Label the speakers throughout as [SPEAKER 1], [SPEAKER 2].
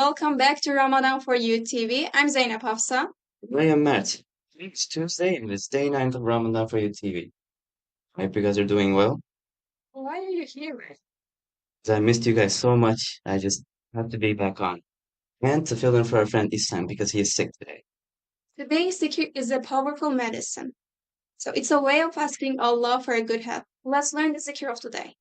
[SPEAKER 1] welcome back to Ramadan for You TV. I'm Zeynep Hafsa.
[SPEAKER 2] I am Matt. It's Tuesday and it's day 9 of Ramadan for you TV. I hope you guys are doing well.
[SPEAKER 1] Why are you here?
[SPEAKER 2] 'Cause I missed you guys so much. I just have to be back on. And to fill in for our friend Islam because he is sick today.
[SPEAKER 1] Today's zikr is a powerful medicine. So it's a way of asking Allah for a good health. Let's learn the zikr of today.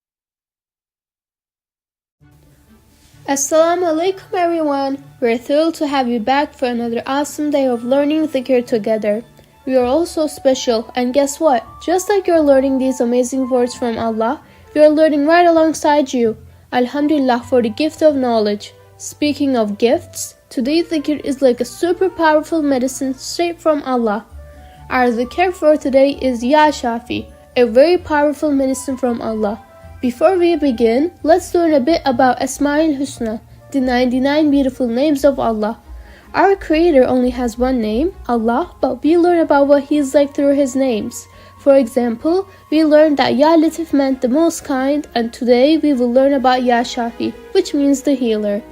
[SPEAKER 3] Assalamu alaikum everyone. We're thrilled to have you back for another awesome day of learning dhikr together. We are all so special, and guess what? Just like you're learning these amazing words from Allah, we are learning right alongside you. Alhamdulillah for the gift of knowledge. Speaking of gifts, today's dhikr is like a super powerful medicine straight from Allah. Our dhikr for today is Ya Shafi, a very powerful medicine from Allah. Before we begin, let's learn a bit about Asma'ul Husna, the 99 beautiful names of Allah. Our Creator only has one name, Allah, but we learn about what He is like through His names. For example, we learned that Ya Latif meant the most kind, and today we will learn about Ya Shafi, which means the healer.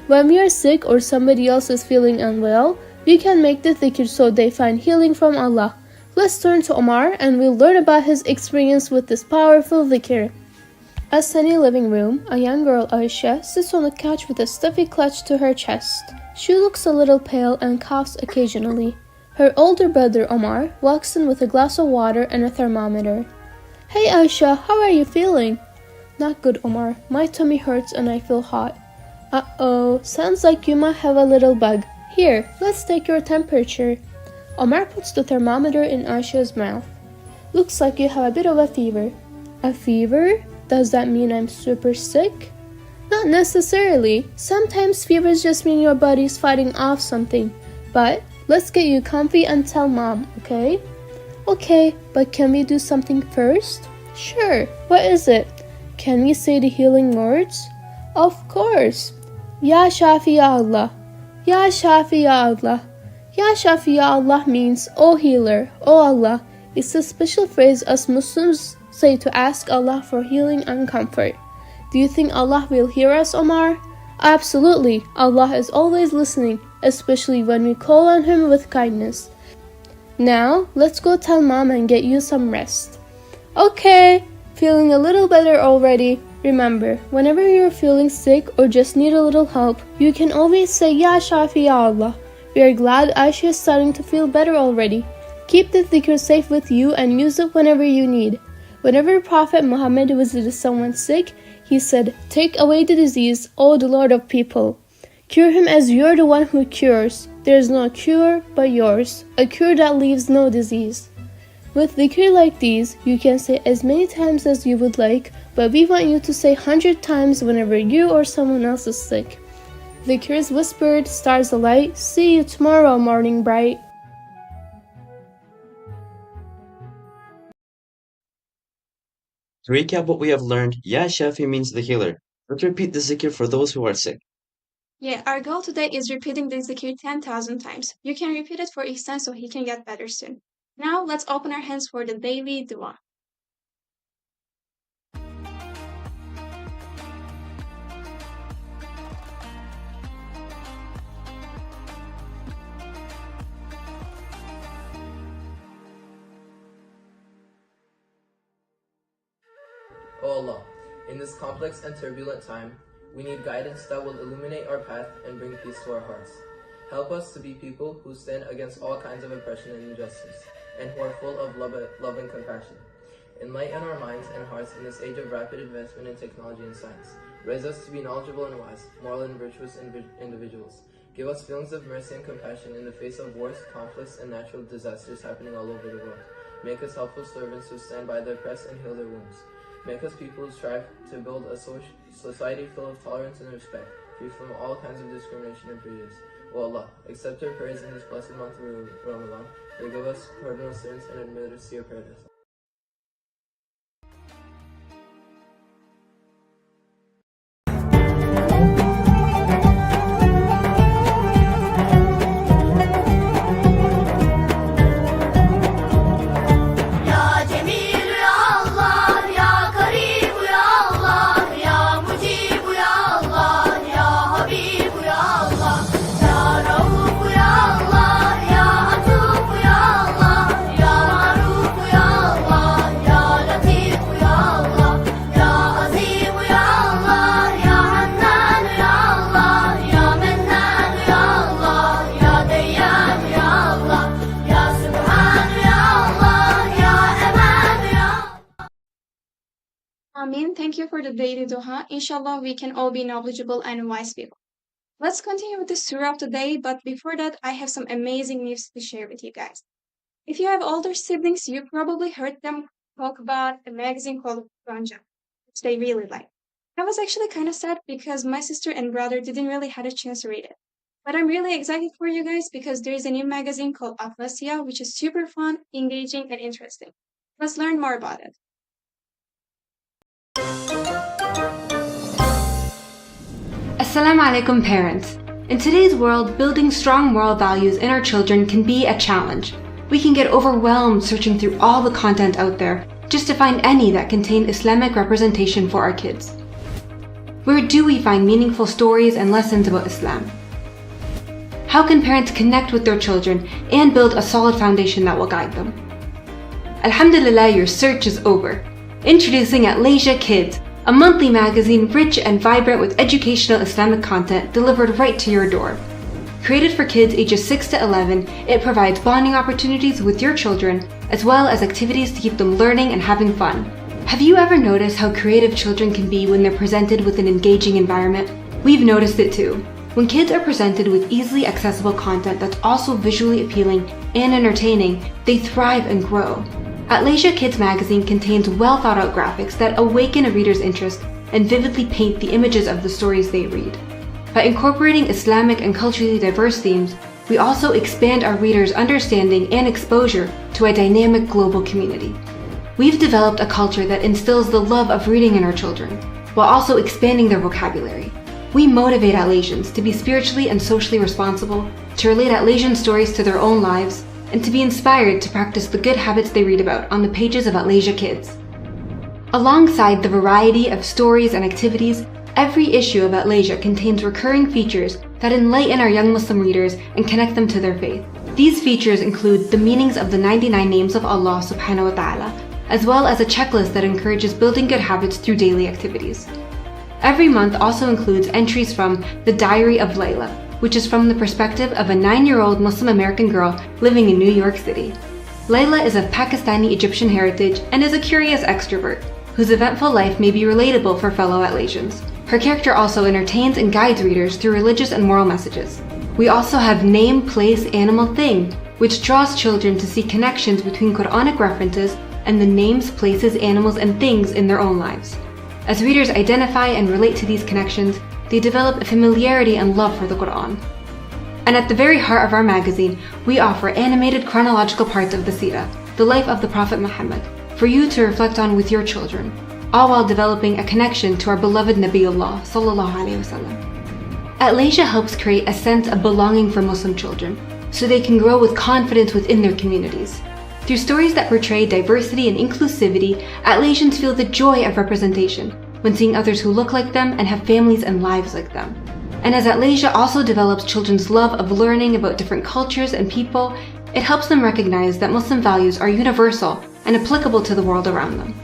[SPEAKER 3] When we are sick or somebody else is feeling unwell, we can make the dhikr so they find healing from Allah. Let's turn to Omar and we'll learn about his experience with this powerful dhikr. A sunny living room, a young girl, Aisha, sits on the couch with a stuffy clutched to her chest. She looks a little pale and coughs occasionally. Her older brother, Omar, walks in with a glass of water and a thermometer. Hey Aisha, how are you feeling? Not good, Omar. My tummy hurts and I feel hot. Uh-oh, sounds like you might have a little bug. Here, let's take your temperature. Omar puts the thermometer in Aisha's mouth. Looks like you have a bit of a fever. A fever? Does that mean I'm super sick? Not necessarily. Sometimes fevers just mean your body's fighting off something. But let's get you comfy and tell mom, okay? Okay, but can we do something first? Sure. What is it? Can we say the healing words? Of course. Ya Shafi Ya Allah. Ya Shafi Ya Allah. Ya Shafi Ya Allah means, O healer, O Allah. It's a special phrase us Muslims say to ask Allah for healing and comfort. Do you think Allah will hear us, Omar? Absolutely. Allah is always listening, especially when we call on Him with kindness. Now, let's go tell Mom and get you some rest. Okay, feeling a little better already. Remember, whenever you're feeling sick or just need a little help, you can always say Ya Shafi Ya Allah. We are glad Aisha is starting to feel better already. Keep the dhikr safe with you and use it whenever you need. Whenever Prophet Muhammad visited someone sick, he said, Take away the disease, O the Lord of people. Cure him as you're the one who cures. There is no cure but yours, a cure that leaves no disease. With dhikr like these, you can say as many times as you would like, but we want you to say 100 times whenever you or someone else is sick. Dhikr is whispered, stars alight, see you tomorrow morning bright.
[SPEAKER 2] To recap what we have learned, Ya Shafi means the healer. Let's repeat the zikr for those who are sick.
[SPEAKER 1] Yeah, our goal today is repeating the zikr 10,000 times. You can repeat it for Ihsan so he can get better soon. Now, let's open our hands for the daily dua.
[SPEAKER 4] O Allah, in this complex and turbulent time, we need guidance that will illuminate our path and bring peace to our hearts. Help us to be people who stand against all kinds of oppression and injustice, and who are full of love and compassion. Enlighten our minds and hearts in this age of rapid advancement in technology and science. Raise us to be knowledgeable and wise, moral and virtuous individuals. Give us feelings of mercy and compassion in the face of wars, conflicts, and natural disasters happening all over the world. Make us helpful servants who stand by the oppressed and heal their wounds. Make us people who strive to build a society full of tolerance and respect, free from all kinds of discrimination and prejudice. O Allah, accept our prayers in this blessed month of Ramadan. Forgive us pardon our sins and admit us to your paradise.
[SPEAKER 5] Ya Cemil ya Allah, ya Karib ya Allah, ya Mucib ya Allah, ya Habib ya Allah.
[SPEAKER 1] Amin, thank you for the daily duha. Inshallah, we can all be knowledgeable and wise people. Let's continue with the surah of the day, but before that, I have some amazing news to share with you guys. If you have older siblings, you probably heard them talk about a magazine called Ganja, which they really like. I was actually kind of sad because my sister and brother didn't really had a chance to read it. But I'm really excited for you guys because there is a new magazine called Atlasia, which is super fun, engaging, and interesting. Let's learn more about it.
[SPEAKER 6] Assalamu alaikum parents. In today's world, building strong moral values in our children can be a challenge. We can get overwhelmed searching through all the content out there just to find any that contain Islamic representation for our kids. Where do we find meaningful stories and lessons about Islam? How can parents connect with their children and build a solid foundation that will guide them? Alhamdulillah, your search is over. Introducing At Leisure Kids, a monthly magazine rich and vibrant with educational Islamic content delivered right to your door. Created for kids ages 6 to 11, it provides bonding opportunities with your children, as well as activities to keep them learning and having fun. Have you ever noticed how creative children can be when they're presented with an engaging environment? We've noticed it too. When kids are presented with easily accessible content that's also visually appealing and entertaining, they thrive and grow. At Leisure Kids magazine contains well-thought-out graphics that awaken a reader's interest and vividly paint the images of the stories they read. By incorporating Islamic and culturally diverse themes, we also expand our readers' understanding and exposure to a dynamic global community. We've developed a culture that instills the love of reading in our children, while also expanding their vocabulary. We motivate Atlasians to be spiritually and socially responsible, to relate Atlasian stories to their own lives, and to be inspired to practice the good habits they read about on the pages of At Leisure Kids. Alongside the variety of stories and activities, every issue of At Leisure contains recurring features that enlighten our young Muslim readers and connect them to their faith. These features include the meanings of the 99 names of Allah subhanahu wa ta'ala, as well as a checklist that encourages building good habits through daily activities. Every month also includes entries from The Diary of Layla, which is from the perspective of a 9-year-old Muslim American girl living in New York City. Layla is of Pakistani Egyptian heritage and is a curious extrovert, whose eventful life may be relatable for fellow Atlasians. Her character also entertains and guides readers through religious and moral messages. We also have Name, Place, Animal, Thing, which draws children to see connections between Quranic references and the names, places, animals, and things in their own lives. As readers identify and relate to these connections, they develop a familiarity and love for the Quran. And at the very heart of our magazine, we offer animated chronological parts of the Seerah, the life of the Prophet Muhammad, for you to reflect on with your children, all while developing a connection to our beloved Nabiullah sallallahu alaihi wasallam. At Leisure helps create a sense of belonging for Muslim children, so they can grow with confidence within their communities. Through stories that portray diversity and inclusivity, Atlasians feel the joy of representation when seeing others who look like them and have families and lives like them. And as Atlasia also develops children's love of learning about different cultures and people, it helps them recognize that Muslim values are universal and applicable to the world around them.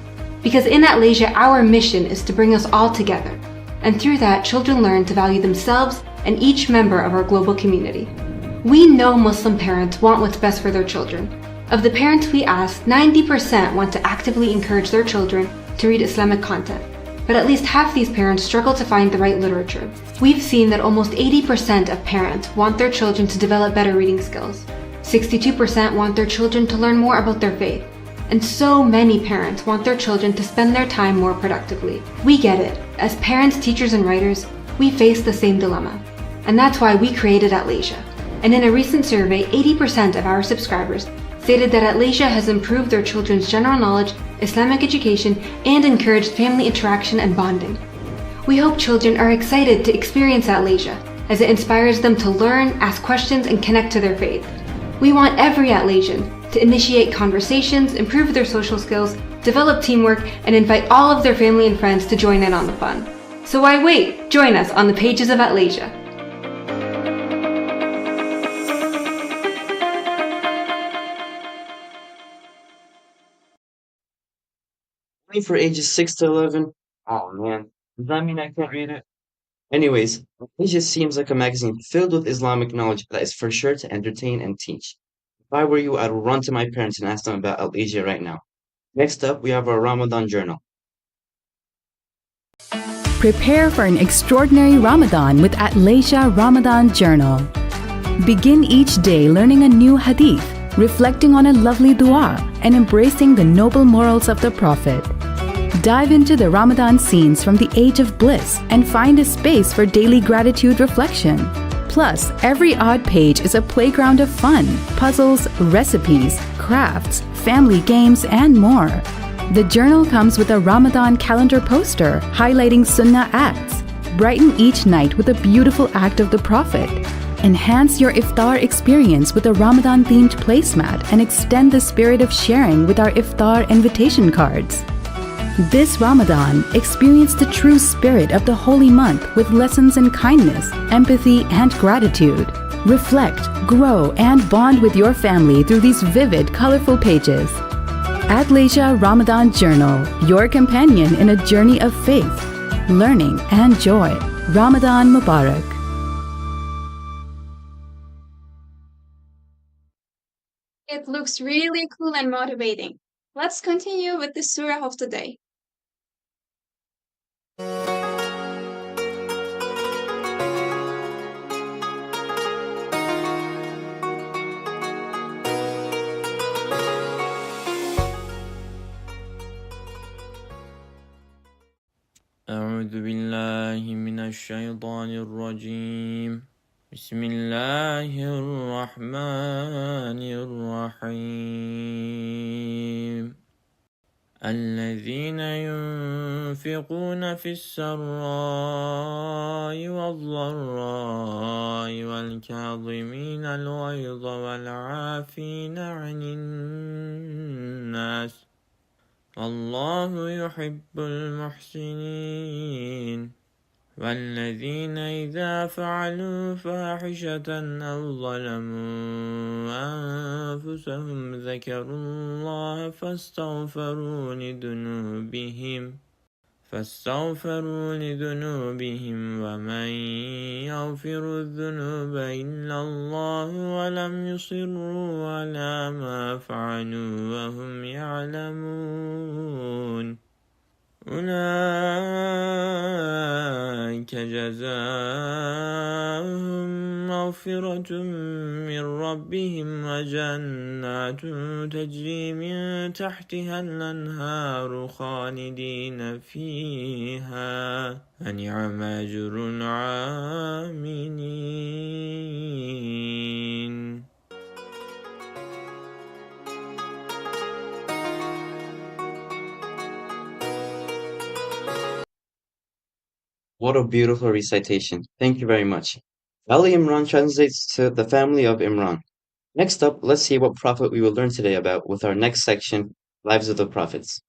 [SPEAKER 6] Because in Atlasia, our mission is to bring us all together, and through that, children learn to value themselves and each member of our global community. We know Muslim parents want what's best for their children. Of the parents we asked, 90% want to actively encourage their children to read Islamic content, but at least half these parents struggle to find the right literature. We've seen that almost 80% of parents want their children to develop better reading skills. 62% want their children to learn more about their faith. And so many parents want their children to spend their time more productively. We get it. As parents, teachers, and writers, we face the same dilemma. And that's why we created Atlasia. And in a recent survey, 80% of our subscribers stated that Atlasia has improved their children's general knowledge, Islamic education, and encouraged family interaction and bonding. We hope children are excited to experience Atlasia, as it inspires them to learn, ask questions, and connect to their faith. We want every Atlasian to initiate conversations, improve their social skills, develop teamwork, and invite all of their family and friends to join in on the fun. So why wait? Join us on the pages of Atlasia.
[SPEAKER 2] Only for ages 6 to 11? Oh man, does that mean I can't read it? Anyways, it just seems like a magazine filled with Islamic knowledge that is for sure to entertain and teach. If I were you, I'd run to my parents and ask them about Al Asia right now. Next up, we have our Ramadan journal.
[SPEAKER 7] Prepare for an extraordinary Ramadan with Atlasia Ramadan Journal. Begin each day learning a new hadith, reflecting on a lovely dua, and embracing the noble morals of the Prophet. Dive into the Ramadan scenes from the age of bliss and find a space for daily gratitude reflection. Plus, every odd page is a playground of fun, puzzles, recipes, crafts, family games, and more. The journal comes with a Ramadan calendar poster highlighting Sunnah acts. Brighten each night with a beautiful act of the Prophet. Enhance your iftar experience with a Ramadan-themed placemat and extend the spirit of sharing with our iftar invitation cards. This Ramadan, experience the true spirit of the holy month with lessons in kindness, empathy, and gratitude. Reflect, grow, and bond with your family through these vivid, colorful pages. Atlasia Ramadan Journal, your companion in a journey of faith, learning, and joy. Ramadan Mubarak.
[SPEAKER 1] It looks really cool and motivating. Let's continue with the surah of the day.
[SPEAKER 8] أعوذ بالله من الشيطان الرجيم بسم الله الرحمن الرحيم الذين ينفقون في السراء والضراء والكاظمين الغيظ والعافين عن الناس والله يحب المحسنين والذين إذا فعلوا فاحشة أو ظلموا أنفسهم ذكروا الله فاستغفروا لذنوبهم ومن يغفر الذنوب إلا الله ولم يصروا على ما فعلوا وهم يعلمون أولئك جزاؤهم مغفرة من ربهم وجنات تجري من تحتها الأنهار خالدين فيها ونعم أجر العاملين.
[SPEAKER 2] What a beautiful recitation. Thank you very much. Ali Imran translates to the family of Imran. Next up, let's see what prophet we will learn today about with our next section, Lives of the Prophets.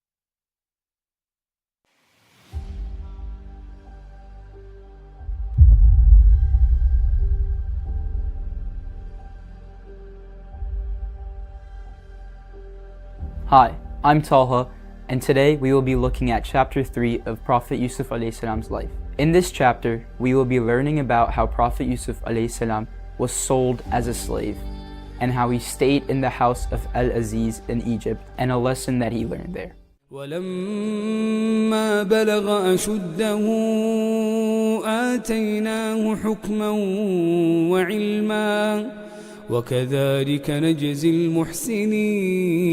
[SPEAKER 9] Hi, I'm Talha, and today we will be looking at chapter 3 of Prophet Yusuf a.s.'s life. In this chapter, we will be learning about how Prophet Yusuf a.s. was sold as a slave, and how he stayed in the house of Al-Aziz in Egypt, and a lesson that he learned there.
[SPEAKER 10] ولما بلغ أشده آتيناه حكما وعلما وكذلك نجزي المحسنين.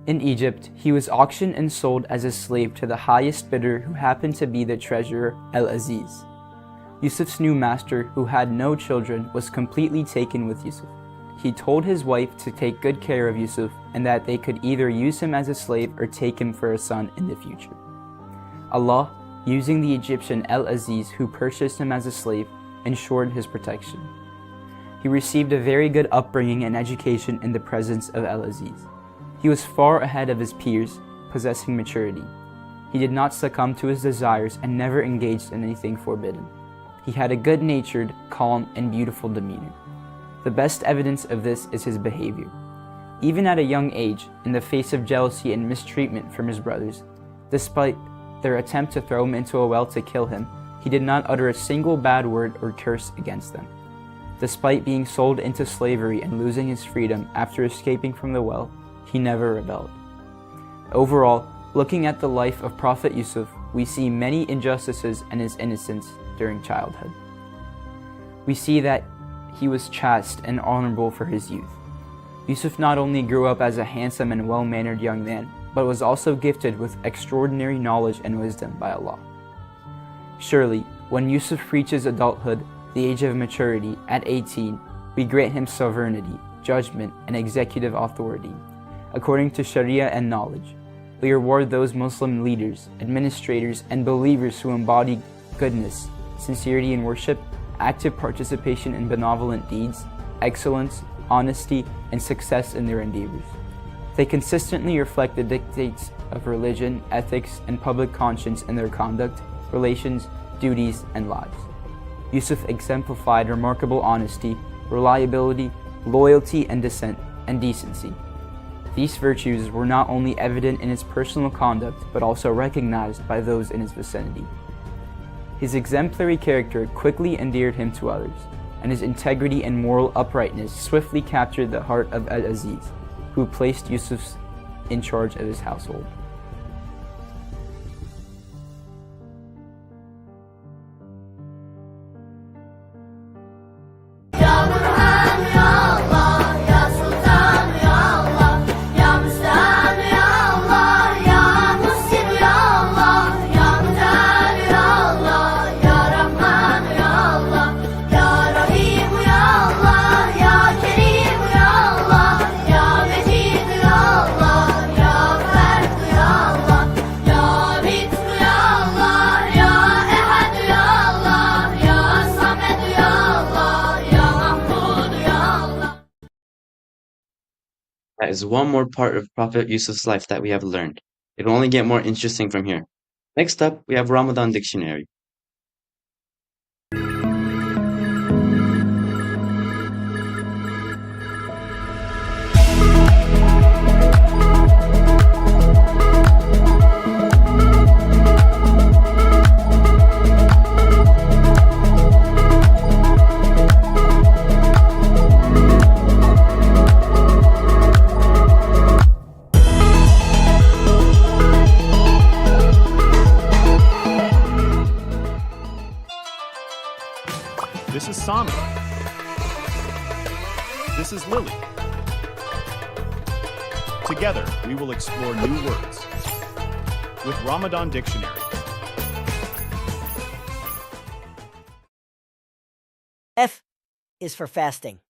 [SPEAKER 9] In Egypt, he was auctioned and sold as a slave to the highest bidder, who happened to be the treasurer Al-Aziz. Yusuf's new master, who had no children, was completely taken with Yusuf. He told his wife to take good care of Yusuf, and that they could either use him as a slave or take him for a son in the future. Allah, using the Egyptian Al-Aziz who purchased him as a slave, ensured his protection. He received a very good upbringing and education in the presence of Al-Aziz. He was far ahead of his peers, possessing maturity. He did not succumb to his desires and never engaged in anything forbidden. He had a good-natured, calm, and beautiful demeanor. The best evidence of this is his behavior. Even at a young age, in the face of jealousy and mistreatment from his brothers, despite their attempt to throw him into a well to kill him, he did not utter a single bad word or curse against them. Despite being sold into slavery and losing his freedom after escaping from the well, he never rebelled. Overall, Looking at the life of Prophet Yusuf, we see many injustices and his innocence during childhood. We see that he was chaste and honorable for his youth. Yusuf not only grew up as a handsome and well-mannered young man, but was also gifted with extraordinary knowledge and wisdom by Allah. Surely, when Yusuf reaches adulthood, the age of maturity, at 18, we grant him sovereignty, judgment, and executive authority, according to Sharia and knowledge. We reward those Muslim leaders, administrators, and believers who embody goodness, sincerity in worship, active participation in benevolent deeds, excellence, honesty, and success in their endeavors. They consistently reflect the dictates of religion, ethics, and public conscience in their conduct, relations, duties, and lives. Yusuf exemplified remarkable honesty, reliability, loyalty, and decency. These virtues were not only evident in his personal conduct, but also recognized by those in his vicinity. His exemplary character quickly endeared him to others, and his integrity and moral uprightness swiftly captured the heart of Al-Aziz, who placed Yusuf in charge of his household.
[SPEAKER 5] Ya Burhan ya Allah, ya Sultan ya Allah, ya Müstan ya Allah, ya Muhsin ya Allah, ya Mutal ya Allah, ya Rahman ya Allah, ya Rahim ya Allah, ya Kerim ya Allah, ya Mecid ya Allah, ya Ferd ya Allah, ya Mitr ya Allah, ya Ehad ya Allah, ya Samed ya Allah, ya Mahmud ya Allah.
[SPEAKER 2] That is one more part of Prophet Yusuf's life that we have learned. It will only get more interesting from here. Next up, we have Ramadan Dictionary.
[SPEAKER 11] This is Sami. This is Lily. Together, we will explore new words with Ramadan Dictionary.
[SPEAKER 12] F is for fasting.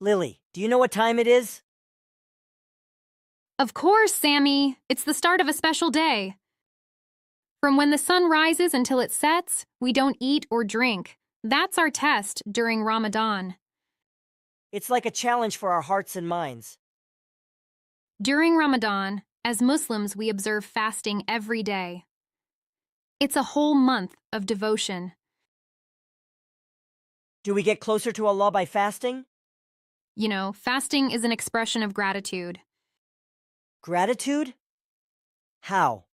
[SPEAKER 12] Lily, do you know what time it is?
[SPEAKER 13] Of course, Sammy. It's the start of a special day. From when the sun rises until it sets, we don't eat or drink. That's our test during Ramadan.
[SPEAKER 12] It's like a challenge for our hearts and minds.
[SPEAKER 13] During Ramadan, as Muslims, we observe fasting every day. It's a whole month of devotion.
[SPEAKER 12] Do we get closer to Allah by fasting?
[SPEAKER 13] You know, fasting is an expression of gratitude.
[SPEAKER 12] Gratitude? How?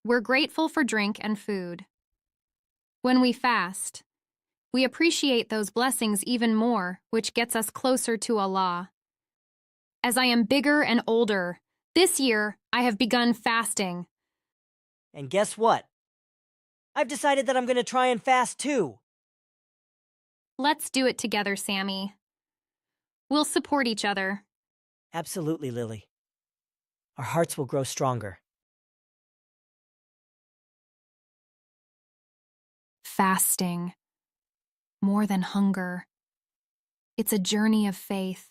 [SPEAKER 13] We're grateful for drink and food. When we fast, we appreciate those blessings even more, which gets us closer to Allah. As I am bigger and older, this year I have begun fasting.
[SPEAKER 12] And guess what? I've decided that I'm going to try and fast too.
[SPEAKER 13] Let's do it together, Sammy. We'll support each other.
[SPEAKER 12] Absolutely, Lily. Our hearts will grow stronger.
[SPEAKER 13] Fasting. More than hunger. It's a journey of faith.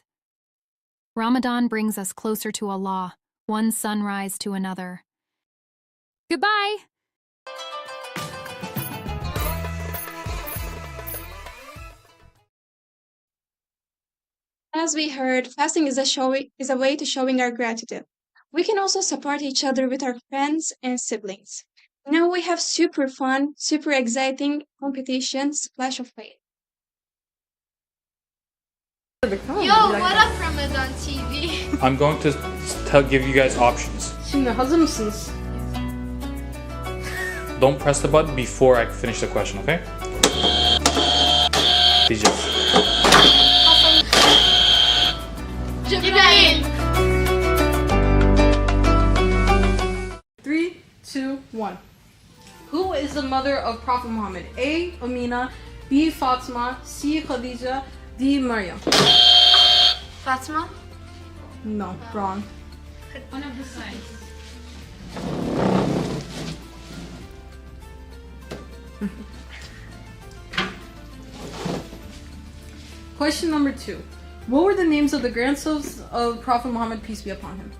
[SPEAKER 13] Ramadan brings us closer to Allah, one sunrise to another. Goodbye!
[SPEAKER 1] As we heard, fasting is a way to showing our gratitude. We can also support each other with our friends and siblings. Now we have super fun, super exciting competition, Splash of Faith.
[SPEAKER 5] Yo, what up Ramadan TV?
[SPEAKER 14] I'm going to give you guys options.
[SPEAKER 3] Şimdi hazır mısınız?
[SPEAKER 14] Don't press the button before I finish the question, okay? başlayacağız.
[SPEAKER 5] Jibril.
[SPEAKER 15] 3, 2, 1. Who is the mother of Prophet Muhammad? A. Amina, B. Fatima, C. Khadija, D. Maryam.
[SPEAKER 5] Fatima.
[SPEAKER 15] No, wrong.
[SPEAKER 5] One of the sides.
[SPEAKER 15] Question number 2. What were the names of the grandsons of Prophet Muhammad, peace be upon him?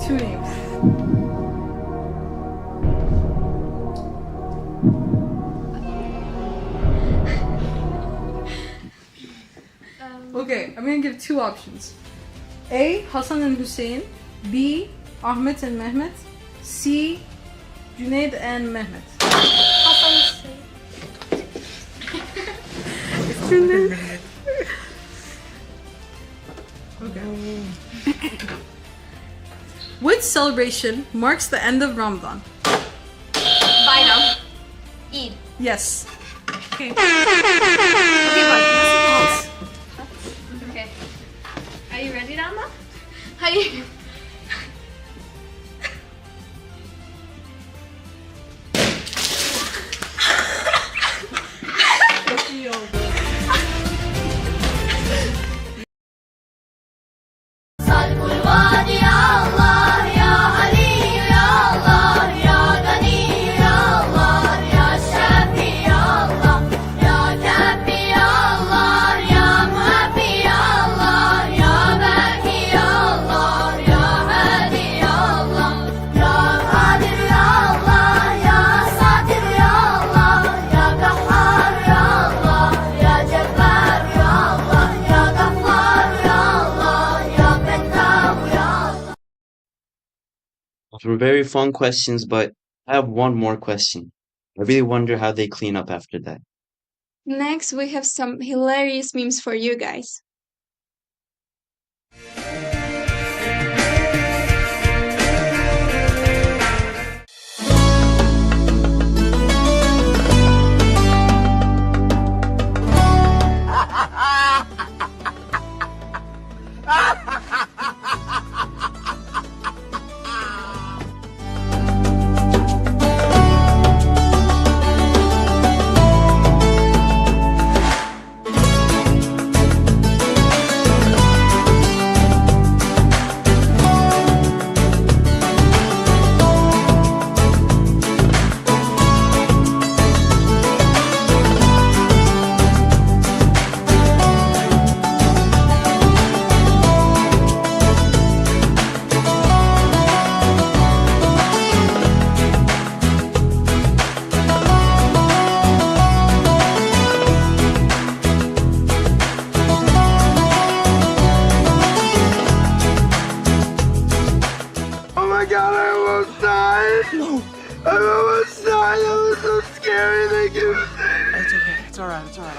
[SPEAKER 15] Two names. Okay, I'm gonna give two options. A. Hassan and Hussein. B. Ahmed and Mehmet. C. Junaid and Mehmet. Okay. Which celebration marks the end of Ramadan?
[SPEAKER 5] Bayram. Eid.
[SPEAKER 15] Yes.
[SPEAKER 5] Okay. Okay. Are you ready, Rama? Are you?
[SPEAKER 2] Those were very fun questions, but I have one more question. I really wonder how they clean up after that.
[SPEAKER 1] Next, we have some hilarious memes for you guys.
[SPEAKER 16] Oh my god, I almost died. No. I almost died. That was so scary. Thank you.
[SPEAKER 17] It's okay. It's alright. It's alright.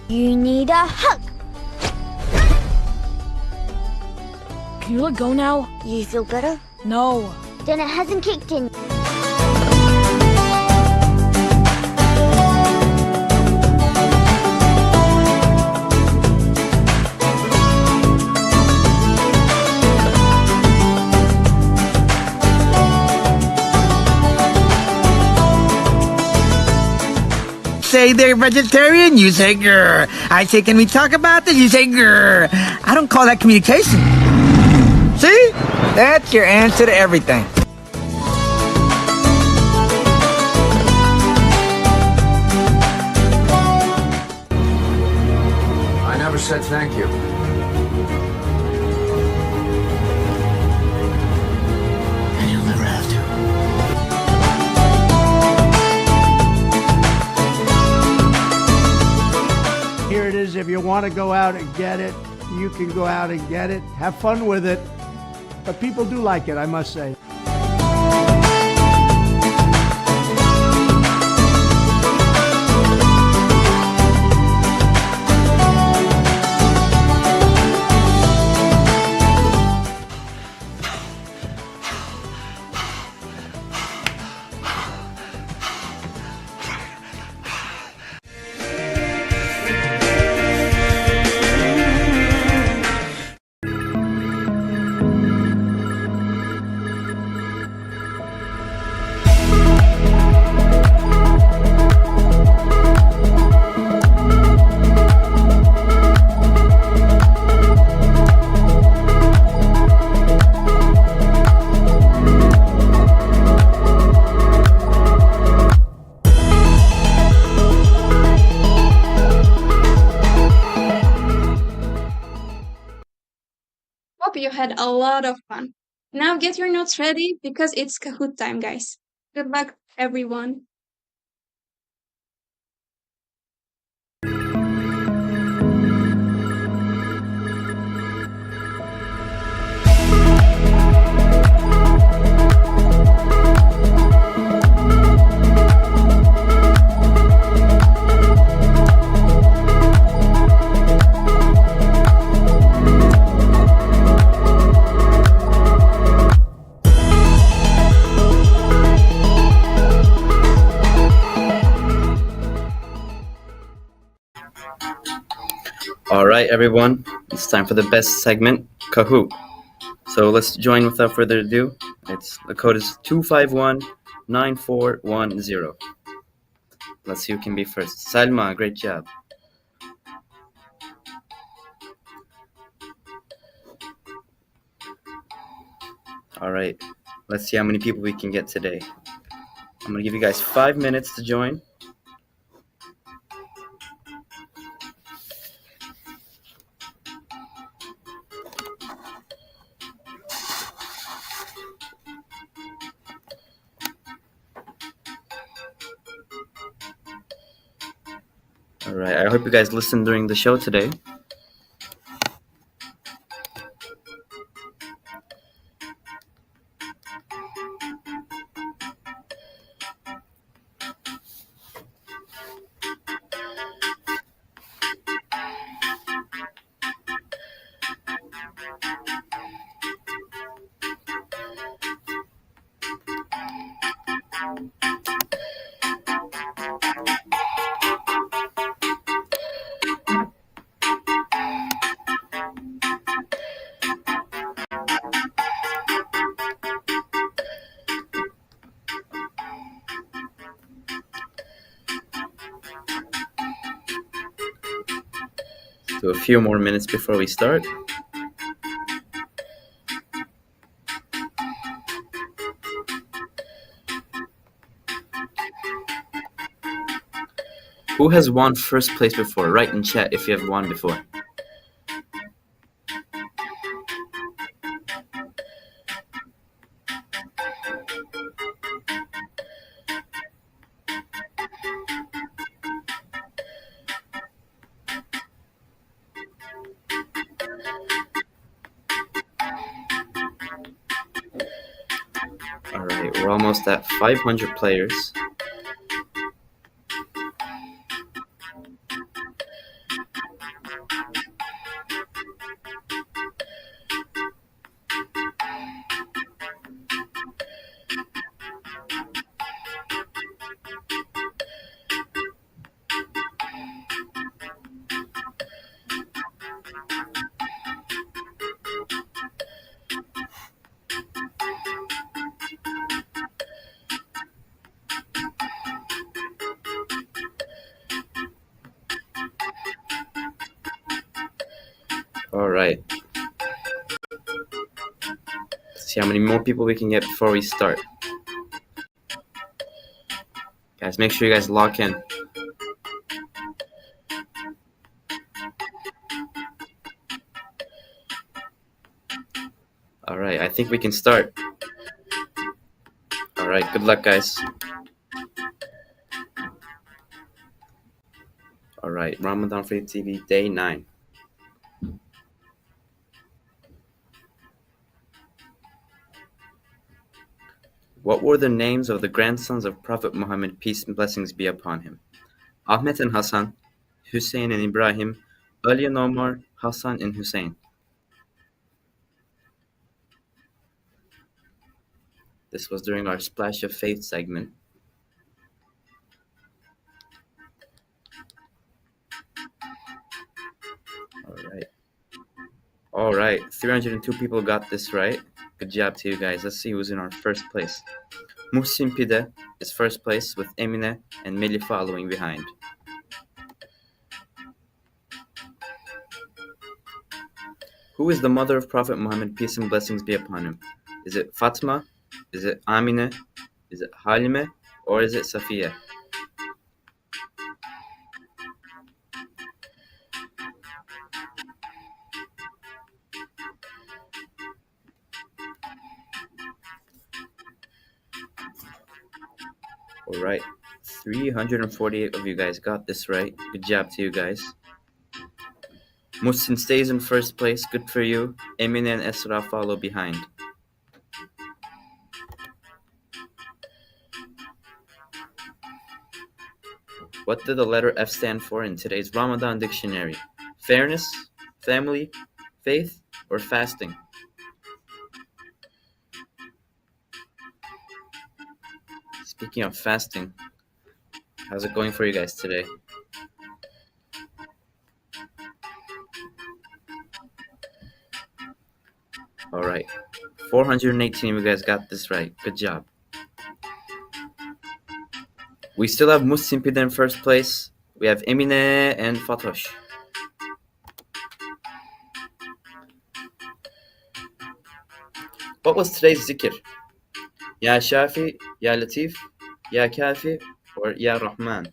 [SPEAKER 5] You need a hug.
[SPEAKER 18] Can you let go now?
[SPEAKER 5] You feel better?
[SPEAKER 18] No.
[SPEAKER 5] Then it hasn't kicked in.
[SPEAKER 19] Say they're vegetarian, you say grr. I say, can we talk about this? You say grr. I don't call that communication. See? That's your answer to everything.
[SPEAKER 20] I never said thank you.
[SPEAKER 19] And you'll never have to.
[SPEAKER 21] Here it is. If you want to go out and get it, you can go out and get it. Have fun with it. But people do like it, I must say.
[SPEAKER 1] had a lot of fun. Now get your notes ready because it's Kahoot time, guys. Good luck, everyone.
[SPEAKER 2] All right, everyone, it's time for the best segment, Kahoot. So let's join without further ado. The code is 2519410. Let's see who can be first. Salma, great job. All right, let's see how many people we can get today. I'm gonna give you guys 5 minutes to join. All right, I hope you guys listened during the show today. Do a few more minutes before we start. Who has won first place before? Write in chat if you have won before. All right, we're almost at 500 players. All right. Let's see how many more people we can get before we start. Guys, make sure you guys lock in. All right, I think we can start. All right, good luck, guys. All right, Ramadan Free TV, day 9. What were the names of the grandsons of Prophet Muhammad, peace and blessings be upon him? Ahmet and Hassan, Hussein and Ibrahim, Ali and Omar, Hassan and Hussein. This was during our Splash of Faith segment. All right, 302 people got this right. Good job to you guys. Let's see who's in our first place. Muhsin Pide is first place with Emine and Meli following behind. Who is the mother of Prophet Muhammad, peace and blessings be upon him? Is it Fatma? Is it Amine? Is it Halime? Or is it Safiya? All right. 348 of you guys got this right. Good job to you guys. Musin stays in first place. Good for you. Emine and Esra follow behind. What did the letter F stand for in today's Ramadan dictionary? Fairness, family, faith, or fasting? Speaking of fasting, how's it going for you guys today? All right. 418 of you guys got this right. Good job. We still have Muslim Pida in first place. We have Emine and Fatosh. What was today's zikr? Ya Shafi, Ya Latif, Ya Kafi, or Ya Rahman?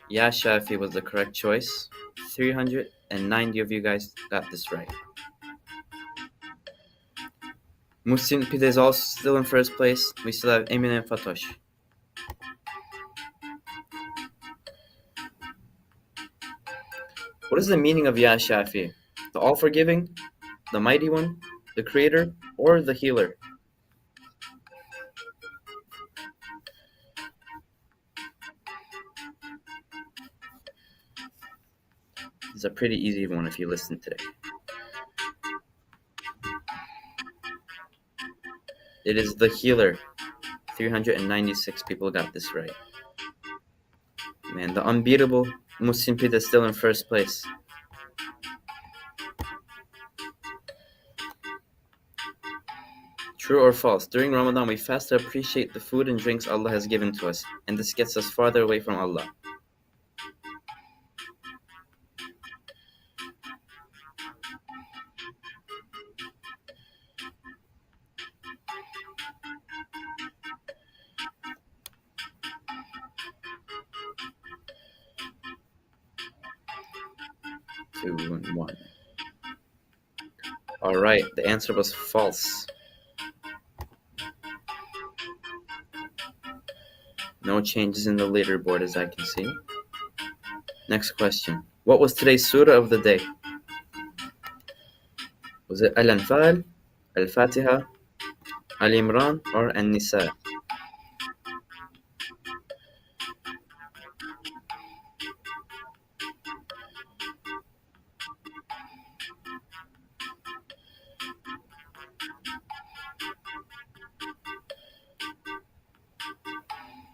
[SPEAKER 2] Ya Shafi was the correct choice. 390 of you guys got this right. Muslim Pida is also still in first place. We still have Emine and Fatosh. What is the meaning of Ya Shafi? The all-forgiving, the mighty one, the creator, or the healer? It's a pretty easy one if you listen today. It is the healer. 396 people got this right. Man, the unbeatable Muslim Pida is still in first place. True or false? During Ramadan, we fast to appreciate the food and drinks Allah has given to us, and this gets us farther away from Allah. Two and one. All right, the answer was false. No changes in the leaderboard as I can see. Next question. What was today's surah of the day? Was it Al-Anfal, Al-Fatiha, Al-Imran, or An-Nisa?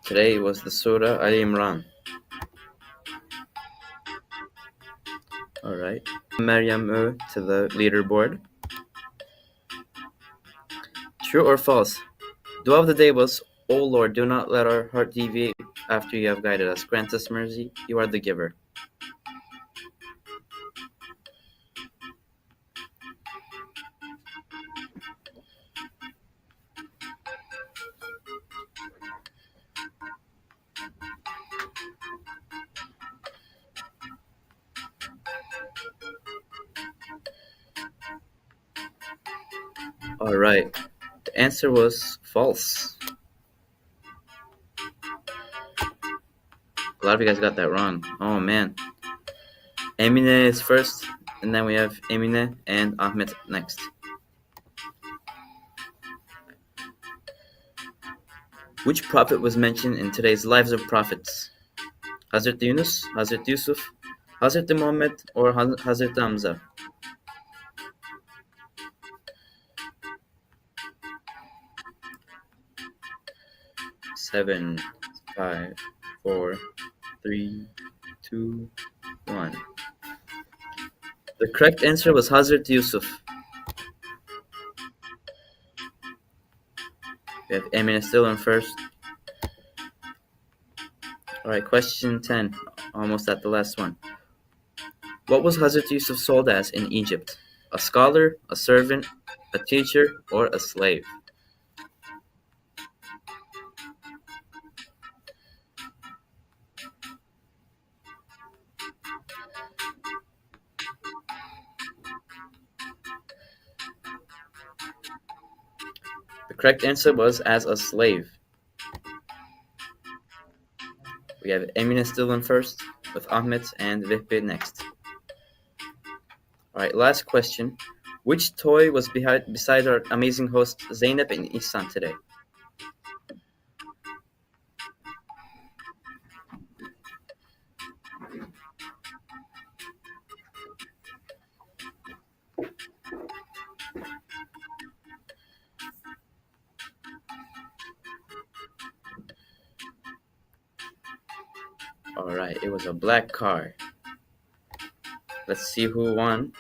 [SPEAKER 2] Today was the surah Al-Imran. Alright. Maryam to the leaderboard. True or false? Dua of the day was, O Lord, do not let our heart deviate after you have guided us. Grant us mercy. You are the giver. Alright. The answer was false. A lot of you guys got that wrong. Oh man. Emine is first, and then we have Emine and Ahmed next. Which prophet was mentioned in today's Lives of Prophets? Hazrat Yunus, Hazrat Yusuf, Hazrat Muhammad, or Hazrat Hamza? Seven, 5, 4, 3, 2, 1. The correct answer was Hazrat Yusuf. We have Emine still in first. Alright, question 10. Almost at the last one. What was Hazrat Yusuf sold as in Egypt? A scholar, a servant, a teacher, or a slave? correct answer was as a slave. We have Emine still in first, with Ahmed and Vehbi next. Alright, last question. Which toy was beside our amazing hosts Zainab and Ihsan today? Alright, it was a black car. Let's see who won.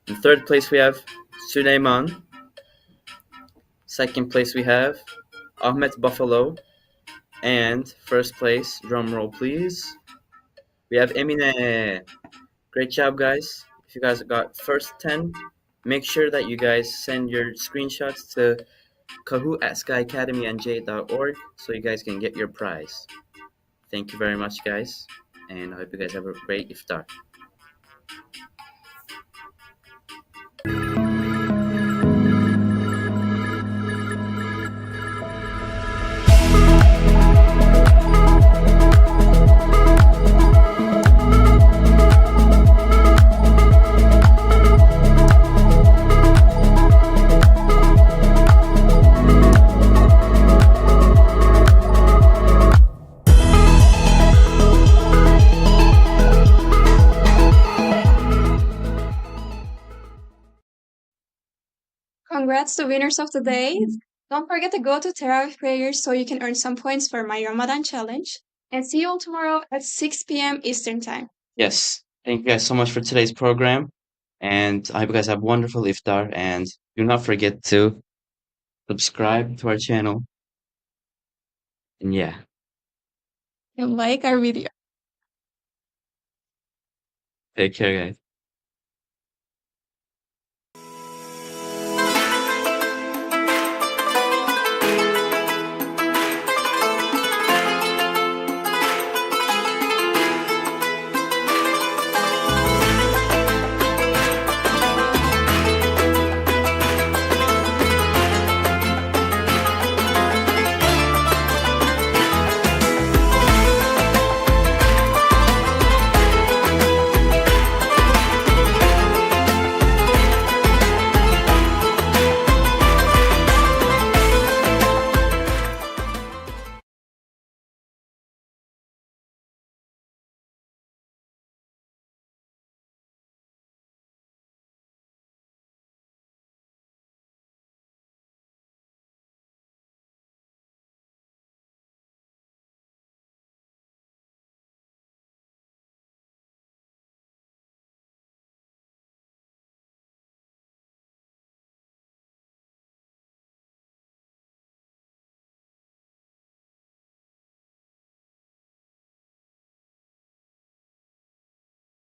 [SPEAKER 2] In third place we have Suleiman. Second place we have Ahmed Buffalo. And first place, drum roll please, we have Emine. Great job, guys. If you guys got first 10, make sure that you guys send your screenshots to kahoot@skyacademynj.org so you guys can get your prize. Thank you very much, guys, and I hope you guys have a great iftar.
[SPEAKER 1] Congrats to winners of the day. Don't forget to go to Tarawih prayers so you can earn some points for my Ramadan challenge. And see you all tomorrow at 6 p.m. Eastern Time.
[SPEAKER 2] Yes, thank you guys so much for today's program, and I hope you guys have a wonderful iftar, and do not forget to subscribe to our channel, and yeah.
[SPEAKER 1] And like our video.
[SPEAKER 2] Take care, guys.